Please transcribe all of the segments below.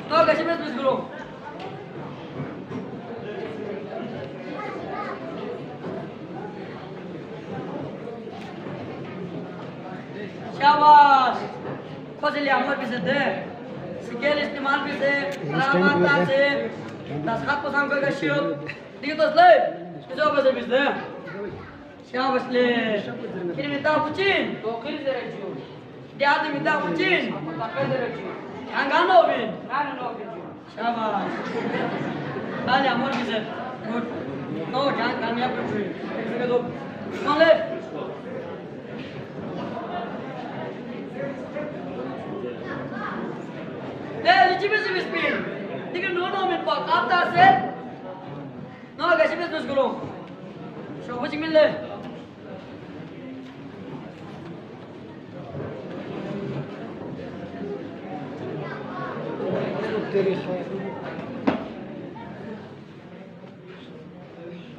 No, कैसे base करो शाबाश खोजली अमर भी से दे स्केल इस्तेमाल भी से रामाता से दस्खत को सांग का शियो दियो तो ले किसो बसे भी से शाबाश ले किन मिता पुचिन तो किन दे रखियो दियाद मिता पुचिन ताके दे रखियो अंगानो भी ना शाबाश आले अमर भी से गुड नो जान कामयाब कर फिर दो कौन ले Lichibes im Spiel. Dinge nur noch mit Bock. Ab da set. No, Lichibes muss gelungen. Schau, was ich will.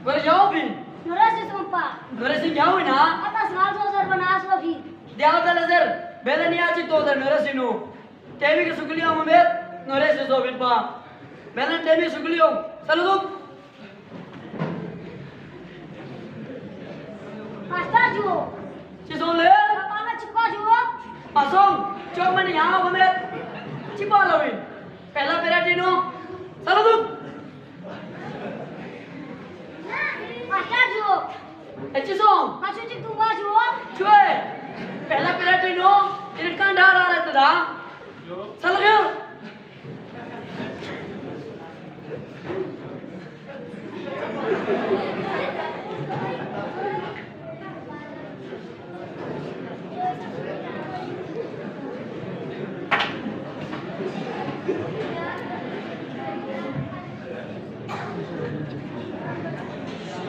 Wer जाओ भी? नरेश संपा. नरेश जाओ ना? आता साल सो सर बनास वो भी. दिया था नजर. बेले नहीं आची तो सर नरेश नो. टेवी के सुगलियों में नरेश जो बिल्पा मैंने टेवी सुगलियों चलो तुम मास्टर जो चीज़ों ले पापा चिपका जो पासों चौक में यहाँ हमें चिपा लोगी पहला पेराटीनो चलो तुम मास्टर जो चीज़ों मास्टर जी तुम आ जो चुए पहला पेराटीनो इनका डाल आ रहा था चलो क्यों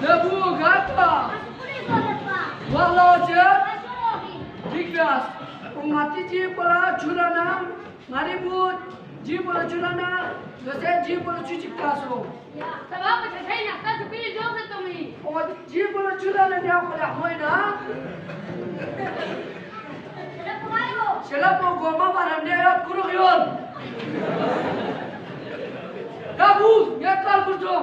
Lebu gata walau je dikas umati ji pala churana maribut ji pala churana dosa ji pala chuchikaso sabab bachai na ka chukli jo se tumi और जी पला churana dia pala hoina Sila po goma parande at kurugyon Lebu yakal kurjo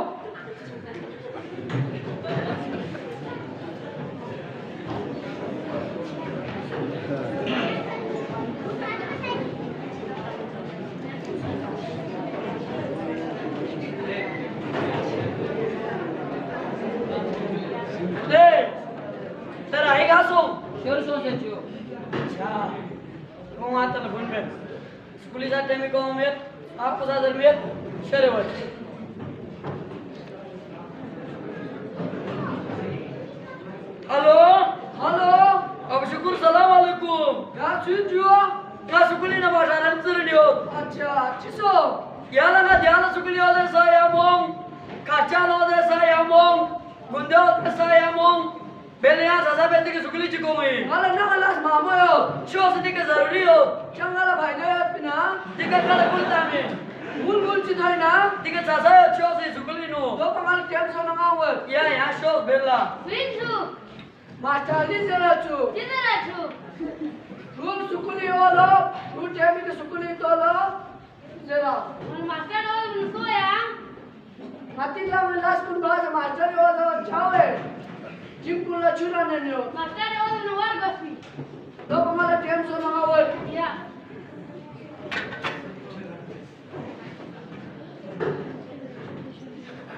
स्कूली जाते में कौन में आपको ज़्यादा में शरे वाले हेलो हेलो अब शुक्र सलाम वालेकुम क्या चीज़ जो क्या स्कूली ना बाजार अंदर नहीं हो अच्छा चिसो याला ना ध्यान स्कूली होते साया मोंग काचाल होते साया मोंग गुंडे होते साया मोंग बेलिया सासा बेटे की स्कूली चिको में वाला ना गलास मामो यो शो से दिक्कत जरूरी हो चंगाला भाई ने पिना दिक्कत काले बोलता में बुल चिताई ना दिक्कत सासा शो से स्कूली नो दो कमाल टेम सो ना आवे या शो बेला विंचू मास्टर जी जरा चू रूम स्कूली वाला रूम टेम के स्कूली तो ला जरा मास्टर और सोया माती ला में लास्ट कुन बाज मास्टर वाला छावे जिम पुला चुरा ने नो मास्टर और नवर गफी दो कमाल टेम सो ना आवे या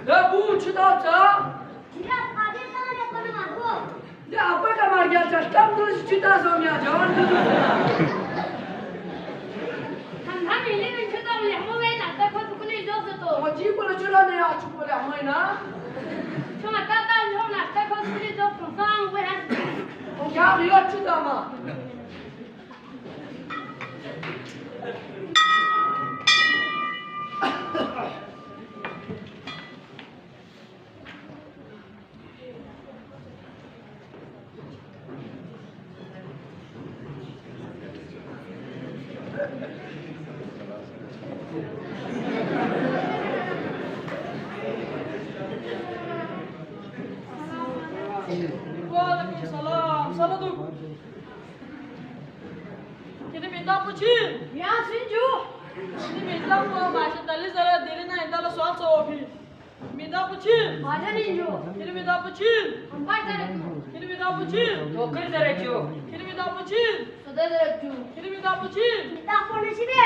Lebu chuda cha या आधे तो ने कोन मारो ये apa का मार गया cha तब तो chuda सो मिया जवान तो हम मिले में छुदा में हम वे ना तक को कुने जो तो वो जी पुला चुरा ने आ चुप बोले हम ना तो मत ता जो ना तक को कुने जो प्रोफांग वे है वो क्या रियो chuda मा Waalaikumsalam. Salam. Kita minta pucil. या सिंजू Mitla ko masha dali zara diri na indala swal sofi. Mida puchin. Baja ninjo. Kiri mida puchin. Ampai zara tu. Kiri mida puchin. Tokir zara jo. Kiri mida puchin. Sudah zara tu. Kiri mida puchin. Kita pun di sini.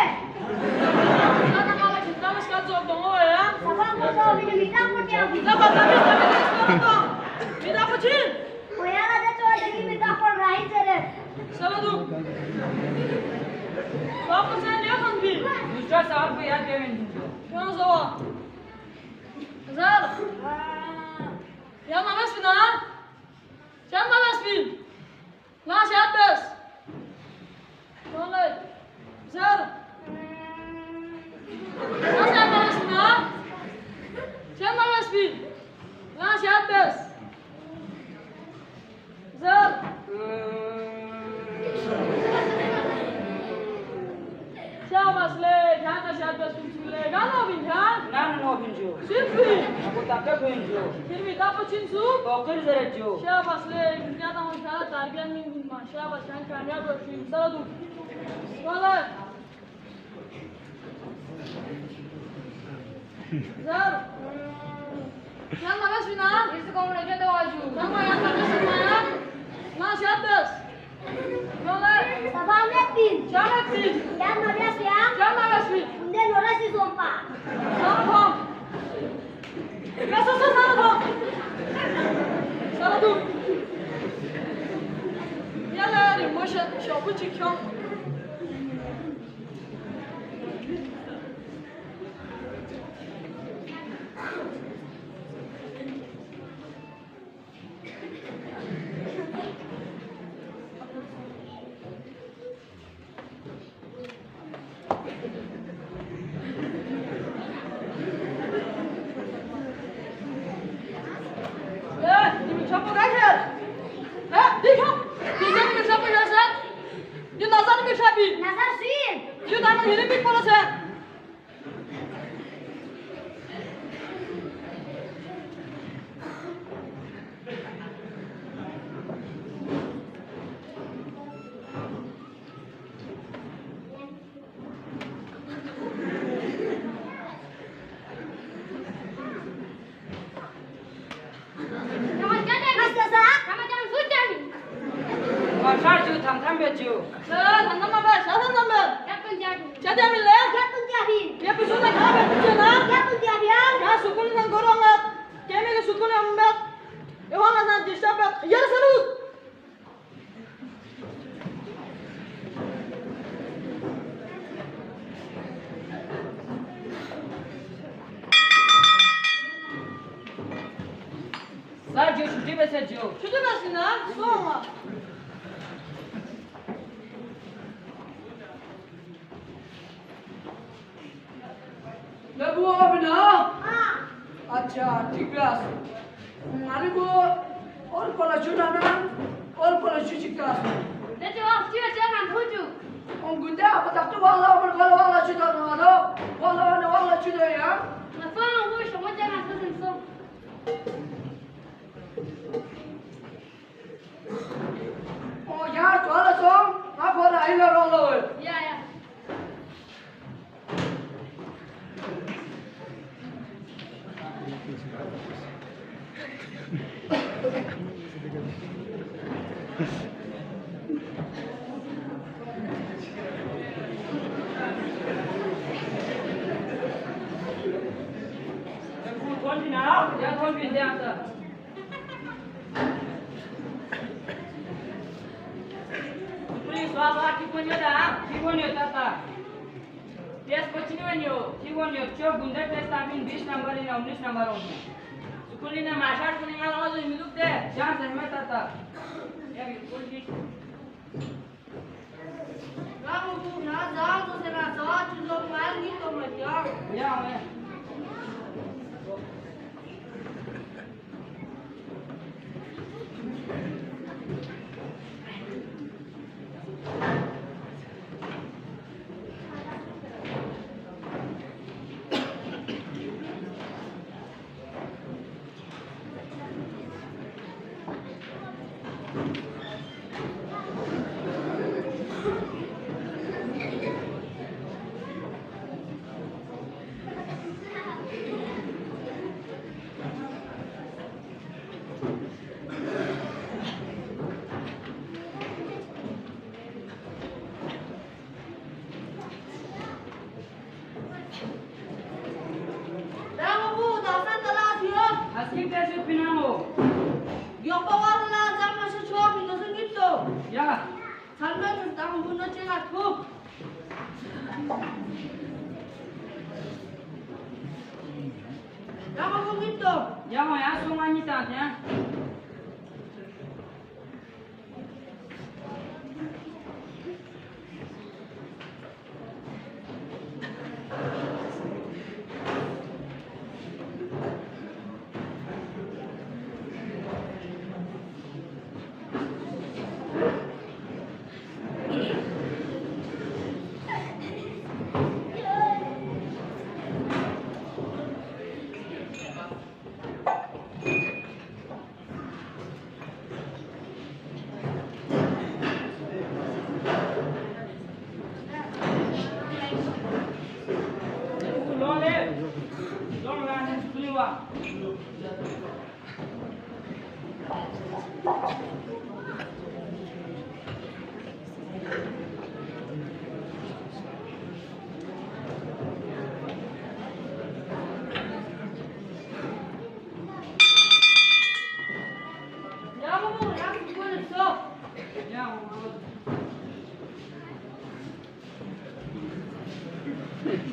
Sana kala kita mas kan job dong ya. Sabang kau ini kita pun dia. Kita patah sekarang. Mida puchin. Oh ya ada cowok lagi kita pun raih zara. Salah tu. Apa saya dia kan bi? दूसरा सवाल को याद देवें जो Kau sawa. Zara. Yang mana sih na? Yang mana sih? Lah siapa? Boleh. Zara. Lah siapa sih na? Yang mana sih? Lah siapa? Zara. Siapa sih? Jangan siapa sih? Kalau bingung. ना ना नो बिंजो Sirfi. aku tak ke बिंजो Sirfi dapat cinsu. तोकर जरा जो Siapa sih? Kita tahu cara tarbian minggu mas. Siapa sih yang kaya bersin? Salah tu. Boleh. Zar. Yang mana sih na? Itu kau lagi ada waju. Yang mana sih na? Nah siapa? Boleh. Sabang letin. Siapa sih? Yang mana siang? Siapa sih? Kemudian orang si sompa. Salah dong. Salah dong. Salah tu. Ya lah, ni macam siapa cikan? Ni siapa kahir? Dikau. Dia ni siapa kahir? Dia nazar ni siapa? Nazar sin. Dia tanah hidup di pola saya. Kamu jangan. Mas jasa. Kamu jangan hujan. माशार जो थम थम बेचो Saya tanam apa? Saya tanam. Siapa pun jadi. Jadi ambil le. Siapa pun jadi. Dia pusing nak kau betul na? Siapa pun jadi. Ya sukun nang gorongat. Kami ke sukun ambat. Ewan nang disabat. Ya salut. Sir जो छुट्टी पे से जो Sudah masih na? Semua. लगो अब ना Ah. अच्छा ठीक क्लास माने को और पला छुटा ना और पला छुटी class Nanti waktu dia jangan hujan. on gunda apa tak tu wala ber kalau wala छुटा ना ado wala छुटा ya Nafang gue semua jangan hujan so. oh यार तो वाला सो आप और आइला रोला होय Ya ya. कौन भी ना या कौन भी दे आता Please, wala kiponyo da, kiponyo tata. Yes, continue kiponyo. Cho bunda test abin 20 number ina 19 number hono. Sukuli na mashar kuni ngalo ngazo miluk de, jaan sehme tata. Ya bilkul ठीक. Kamu tuh nazar tuh senasa tuh main gitu macam. Ya मैं kasih pinamo. Yang bawa zaman sesuatu itu segitu. Ya. Sampai tentang bunuh cengakku. Yang aku gitu. Ya mau ya sungani tatnya.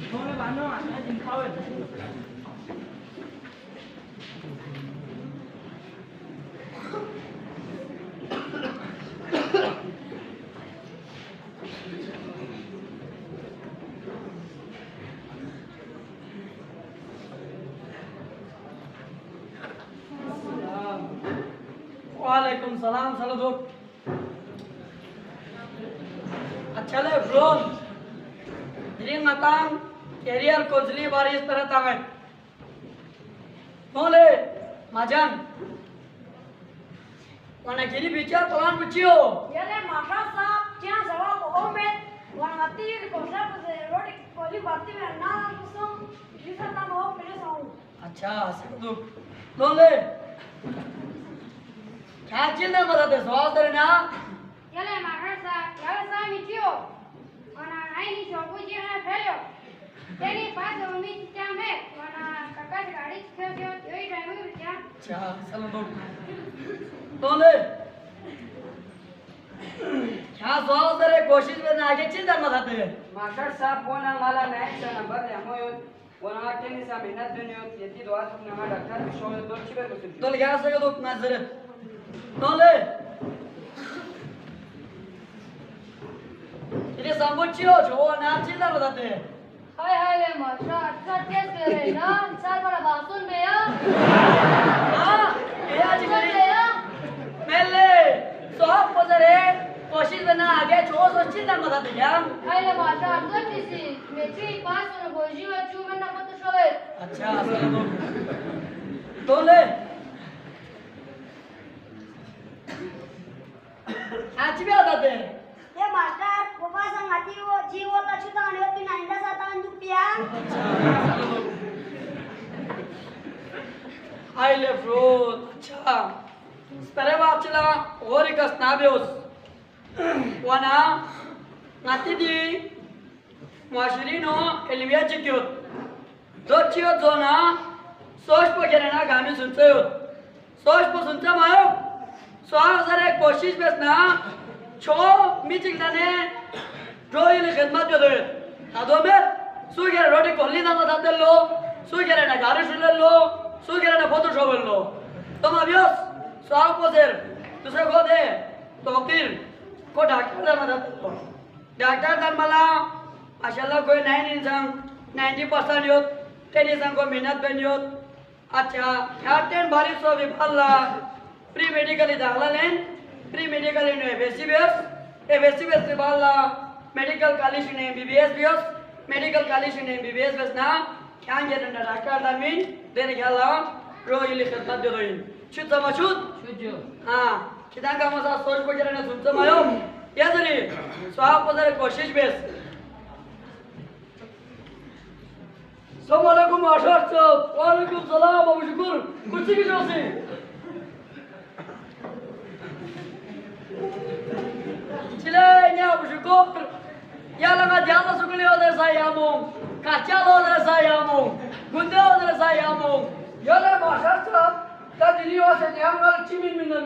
Boleh bantu ada jengkau itu. Waalaikumsalam salam. अच्छा ले drone jadi matang career coachli baris तरह तांगत बोले majan mana kiri bicara pelan bucio Ya le maka sab jangan salah omet. Wan mati di kosa roti koli bati में ना कुसुम जिसे तम हो पहले साउ. अच्छा सकदू बोले क्या चिंता मत दे सवाल तेरे ना Ya le maharsa, ya le sa mi tio. Wana ai ni chobu ji na phelo. Teri paas umi cham hai. Wana kaka गाड़ी खेल दियो यही टाइम में क्या? अच्छा चलो बोले क्या सवाल तेरे कोशिश में आगे चिंता मत दे मास्टर साहब बोला मला नाही चा नंबर यामोय वना केनी सा मेहनत दुनियो येती दुआ तुमने हा डॉक्टर शो दो चिबे बसुल तो क्या सकदू नजर बोले ini sambucio jo na चिंता मत दे हाय हाय ले माशा अच्छा टेस्ट कर रहे ना साल बड़ा बासुन में या हां ये आज कर करी ले या पहले सब पजरे कोशिश में ना आगे छो सो चिंता मत दे क्या हाय ले माशा अच्छा टीसी मेट्री पास और बोजी व चू में ना पता शोवे अच्छा चलो बोले आज भी आता दे ये मास्टर बाबा संगति वो जीव होता छुता आणि होती नांदा साता दुपिया. हाय ले फ्रूट अच्छा स्पेरेवा चला और एक स्नाबियोस वाना नाती दी माशरीनो एलिविया चिक्योत दो चियो जोना सोच पगेरे ना गामी सुनते हो सोच पो सुनता मायो स्वागत सरे कोशिश बेस ना छो मीटिंग दाने ड्रोइल खिदमत जो दे आदो में सुगेरे रोटी कोली ना दाते लो सुगेरे ना गाड़ी सुन लो सुगेरे ना फोटो शो लो तुम अभियोस स्वागत पोसेर दूसरे को दे तो वकील को डॉक्टर दा मदद लो डॉक्टर दा मला माशाल्लाह कोई नहीं इंसान 90% योत तेरी इंसान को मेहनत बनी योत अच्छा यार्टेन बारिश सो विफला प्री मेडिकल दाखला लेन प्री मेडिकल इन एफएससी के बाला मेडिकल कॉलेज ने एमबीबीएस बियस मेडिकल कॉलेज ने एमबीबीएस बस ना क्या ये ना डॉक्टर दामिन देने गया रो इले खिदमत दे दोइन छुत समझुत शुजो हां किदा का मसा सोच को जरा ने सुनतो मायो या जरी स्वाप पदर कोशिश base Assalamualaikum masyarakat. Waalaikumsalam Abu Syukur. Kursi ki josi. Chile ini Abu Syukur. Ya langa jasa sukuli odar saya amung. Kacal odar saya amung. Gunde odar saya amung. Ya le masyarakat. ta dili wa se yang ngal chimin min na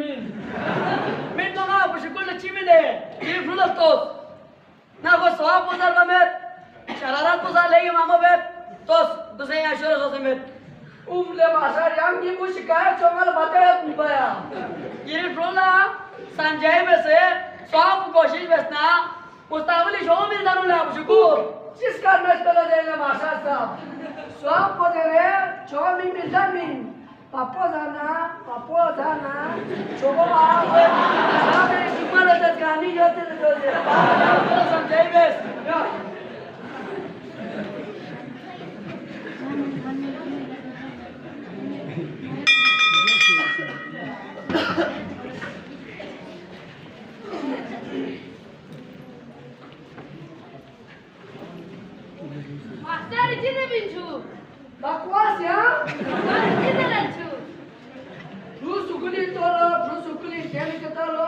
min to nga bu shikul na chimin de dili frulas tos na ko sawab pozar ba met shararat pozar legi mama bet tos dusai ashura so met umle masar yang ki bu shikayat chongal batayat nibaya dili frula sanjay में से सब कोशिश बसना मुस्ताबिल show मिल दारू ले आपको शुक्र जिस car में चला जाएगा माशा साहब सब को दे रहे शो मिल दामिन पापो जाना शोभो आवे सब मेरे सुपर लटक गानी जोते Sanjay base Master sini bincu. बकवास या Sini lancu. फ्रू सुकुली क्या कहता लो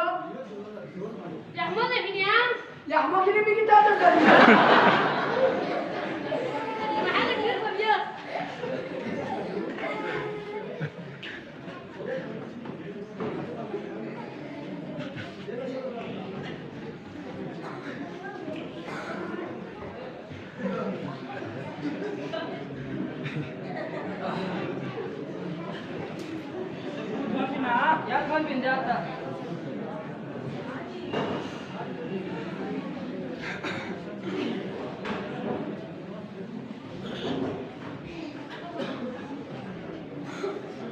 Yang mana ini ya? या हम किने भी किता तो कर Mana kira saja. Ya kan pinjata.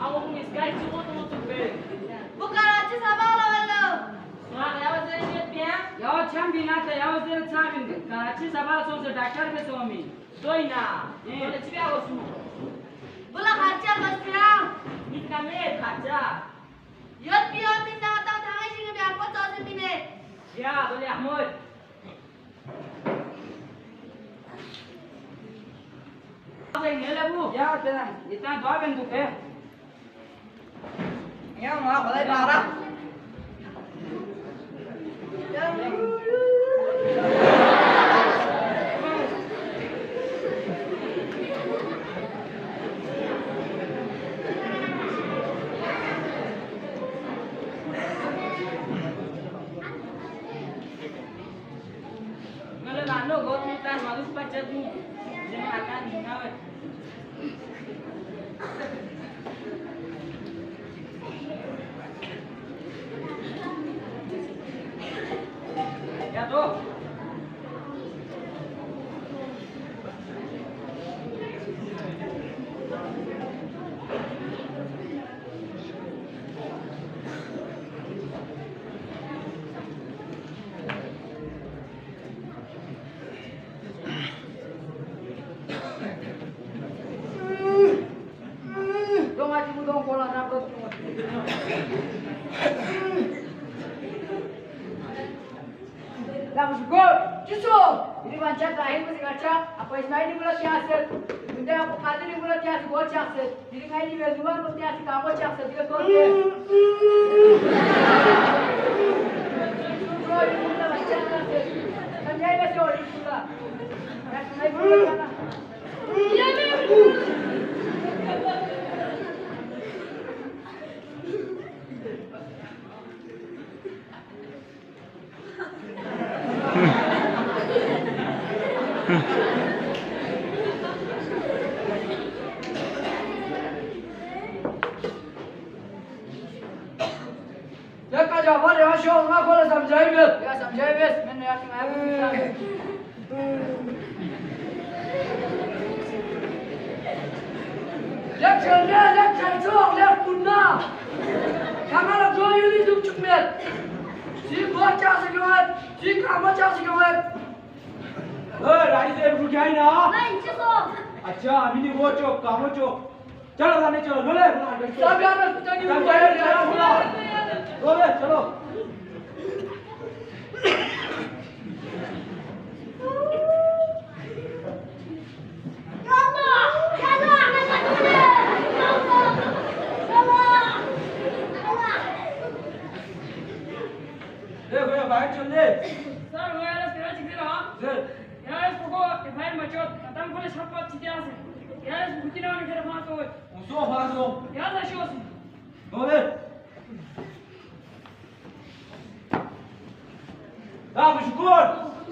Aku mengiskai semua teman-teman be. Bukan aja sama lawan. Soal ya wajah ini dia. Ya cham binata ya wazir cham Karachi sabal so se doctor ke swami. Doi na. Boleh cipi aku semua. Bola kaca mas pirang. Ini kami kaca. Yot pion minta tahu tangan sini biar aku tahu sini. Ya boleh Ahmad. Apa yang ni bu? Ya tena itna dua bentuk ke. या वहां भलाई बारा Kalau nano gol kita harus baca tu. Jangan akan hinawe. Ya tu. dong aja dong bola nabrak Langsung gol, justru ini macam terakhir masih ngaca. Apa Ismail ini bola tiasa, bunda apa Kadir ini bola tiasa gol tiasa. Jadi kali ini Bezuan bola tiasa kamu tiasa dia gol dia. Gol ini bola macam tiasa. Sanjay masih orang bola. Yang naik bola mana? Iya nih. Ya kaca var ya şu olma kola samjayız. Ya samjayız. Ben ne yapayım ayağımı Lecek çok, lek bunna. Kamera koyunu duk çıkmıyor. Si buat çası gömer, si kama çası gömer. Rice एक रुकिया ही ना Lain ciso. अच्छा mini वो चो कामो चो चलो जाने चलो बोले सब yana tutaki bu bayar ya. बोले चलो भैया बाहर चल ले Sir, gua harus kira cikir ha. Sir Ya harus pokok FIR macot. Katam boleh siapa cikir ase. Ya harus bukti na orang kira masuk. उसो Faso Ya harus show sih. Over. Abu Şükür.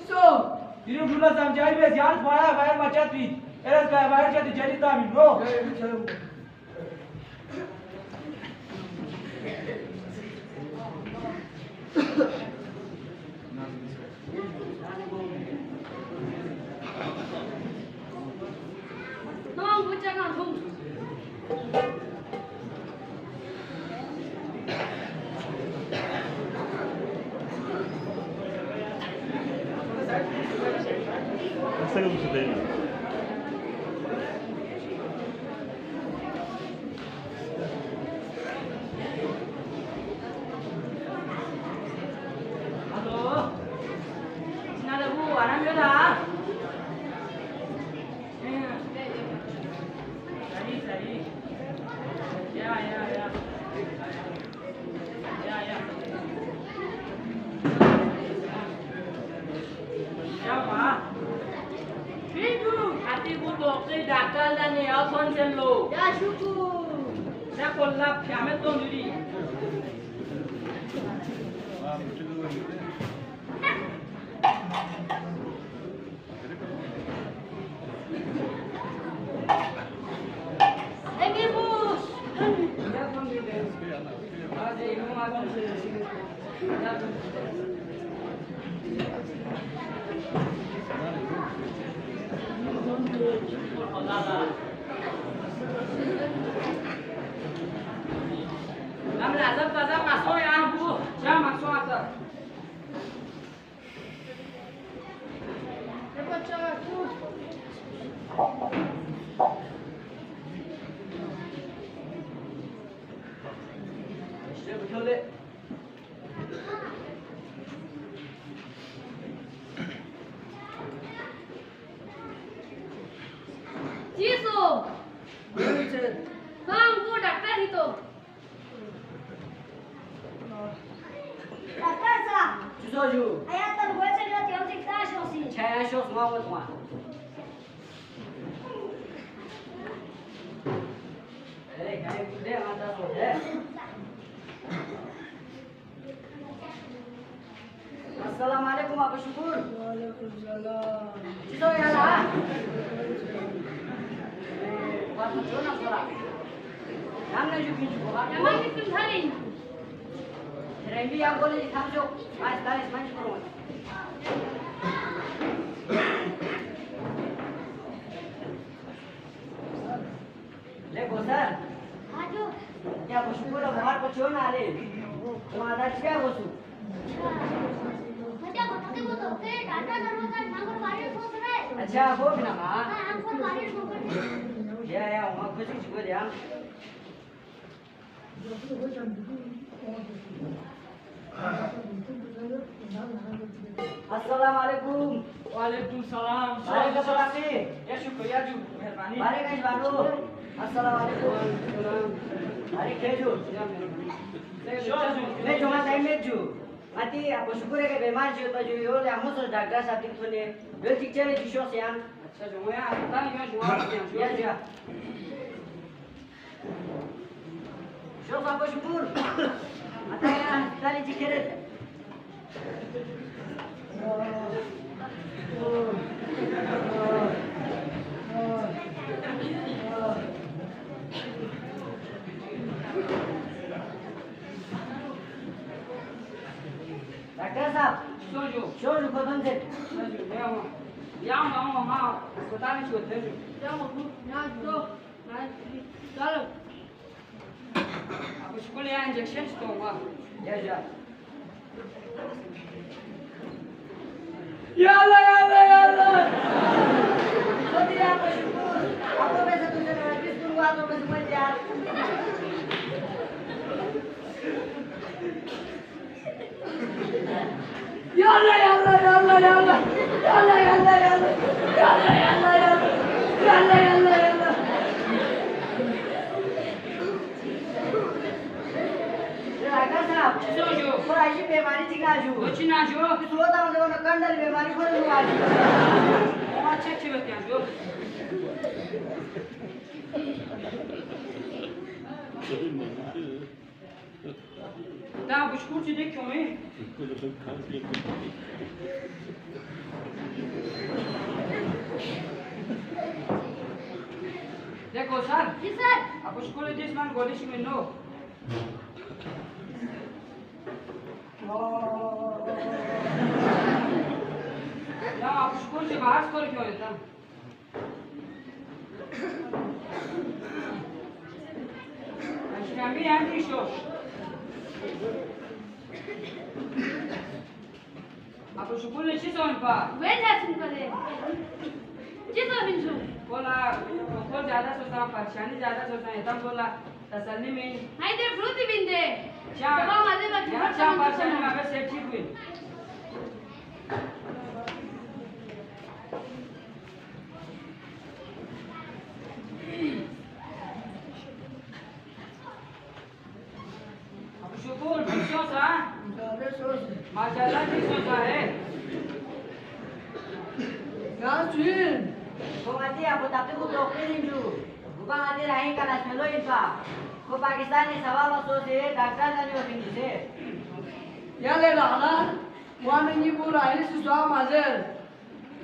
So, Yine şurada samcayı bez yalnız bayağı maçat bit. Eres kaya bayar çatı celi tamin bro. 너무 못자가 좀. Halo. Sini Bu, anak dah. Sari. Ya. Siapa? Itu. Hati ku dokter dakar dan ni alfon cello. 야 슈쿠. Saya kolap kami tu diri. 애기 부스. Ya pun dia. Ada ilmu macam ni. Ya. Kami azab masuk ya Bu. Siapa masuk atas? 대박 저 두. İşte bu şöyle. 지수. 방구 닥터 히토. Daktar sah. Cucu. Hayattan boyunca dia teorik taş olsun. Saya show semua semua. Kayak dia ada tu. Assalamualaikum Abu Syukur. Waalaikumsalam. Itu ya lah. Pas tu nak sekolah. Yang nak juga sekolah. 야만 있으면 살인. Rengi yang boleh ditamjuk. Mas taris maju kurung. Le bosan. 아주. Ya Abu Syukur bahar kecil nak le. Cuma ada siapa bosu? मजा बताते वो तो फिर data दरवाजा नागर बाहर सोच रहे अच्छा वो भी ना माँ. हां हमको बाहर सोच रहे Ya, वहाँ कुछ juga dia. Assalamualaikum. Waalaikumsalam. Mari ke Bekasi. Ya syukur ya Ju. Mehermani. Mari guys baru. Assalamualaikum. Mari keju. मैं जो मैं टाइम में जो आती आपको शुक्र है कि बीमार जो तो जो यो ले हम तो डॉक्टर साहब की सुने वेल टीचर है जो से हम अच्छा जो मैं आता नहीं मैं जो या या शो आपको शुक्र आता है ताली जी करे डॉक्टर साहब शो जो कौन से Yang mau अस्पताल में छोड़ दे. Abu Syukur ya injection tu wah. या या Ya Allah. तो दिया आपको शुक्र आपको पैसा तुझे नोटिस दूंगा तो मैं समझ यार Ya Allah. डॉक्टर साहब जो पर ऐसी बीमारी चिका जो कुछ ना जो कुछ होता मतलब ना कंडल बीमारी पर हुआ अच्छे बच्चे जो kursi देखियो मैं देखो सर जी सर आप स्कूल दिस मान गोलिश में नो या आप स्कूल से बाहर स्कूल क्यों लेता Kami yang show. Apa syukur ni sih soal pak? वे जैसे करे जी तो बिंजू बोला बहुत ज़्यादा सोचता हूँ परेशानी ज़्यादा सोचता हूँ तब बोला तसल्ली में हाय दे फ्रूटी बिंदे क्या बाबा मादे बाकी यहाँ क्या परेशानी में अगर सेठ ठीक हुई अब शुक्र क्यों सा माशाल्लाह क्यों सा है Yasin. Kung ati ako tapi ko dokterin ju. Bukan ati rahi kalas melo inpa. Ko Pakistani sawal so se doctor tani o bindi se. या ले लाला वाने नी पूरा है सुसा माजे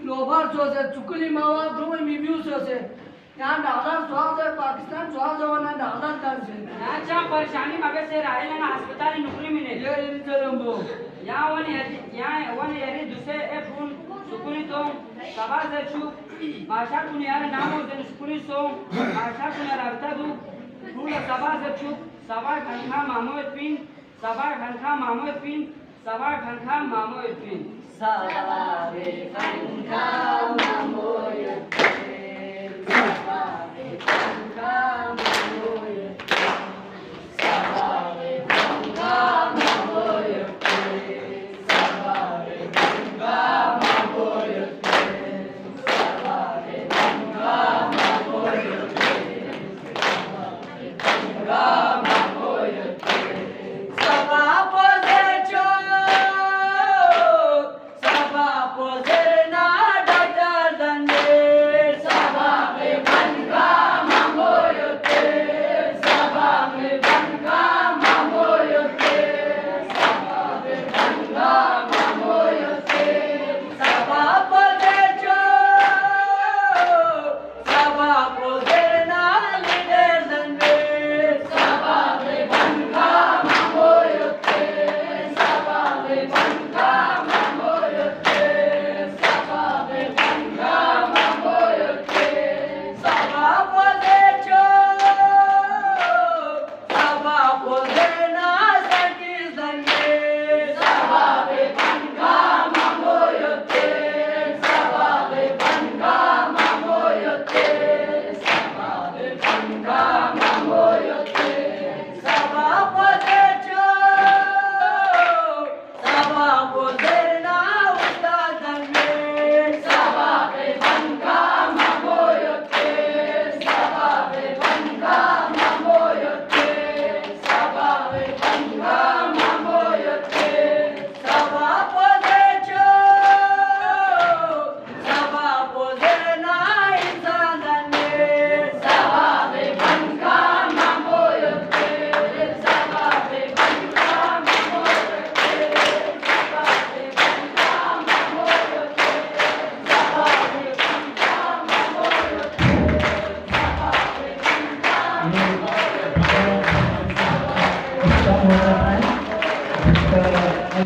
लोभार सोसे चुकली मावा दोमे मिम्यू सोसे यहाँ डॉलर स्वाद है पाकिस्तान स्वाद जवाना डॉलर कर से अच्छा परेशानी मगे से राहिला ना अस्पताल नौकरी मिले ये इंतरम्बो यहाँ वन यारी दूसरे ए फोन सुकुनी तो सभा से चुप भाषा कुनियार नाम हो जन सुकुनी सो भाषा कुनियार अर्था दु पूरा सभा से चुप सभा खनखा मामोद पिन सभा खनखा मामोद पिन सभा खनखा मामोद pin Sabare kanka mamoye. Sabare kanka mamoye. Sabare kanka mamoye. Sabare kanka mamoye. Sabare kanka mamoye.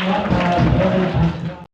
Allah